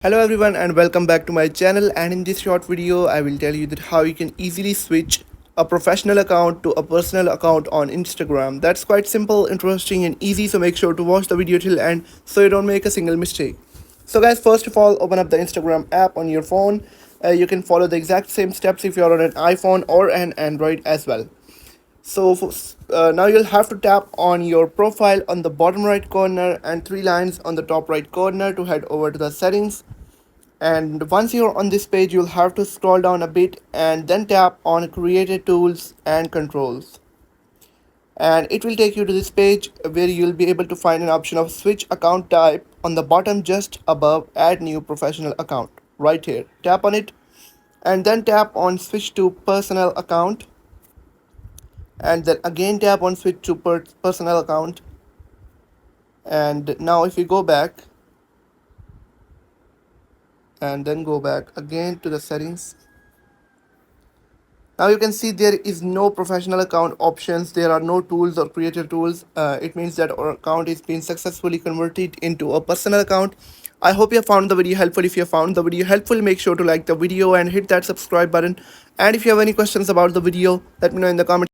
Hello everyone and welcome back to my channel, and in this short video I will tell you that how you can easily switch a professional account to a personal account on Instagram. That's quite simple, interesting and easy, so make sure to watch the video till end so you don't make a single mistake. So guys, first of all, open up the Instagram app on your phone. You can follow the exact same steps if you're on an iPhone or an Android as well. So now you'll have to tap on your profile on the bottom right corner and three lines on the top right corner to head over to the settings. And once you're on this page, you'll have to scroll down a bit and then tap on creator tools and controls. And it will take you to this page where you'll be able to find an option of switch account type on the bottom just above add new professional account right here. Tap on it and then tap on switch to personal account, and then again tap on switch to personal account. And now if you go back and then go back again to the settings, now you can see there is no professional account options. There are no tools or creator tools. It means that our account is being successfully converted into a personal account. I hope you have found the video helpful. If you have found the video helpful, make sure to like the video and hit that subscribe button. And if you have any questions about the video, let me know in the comments.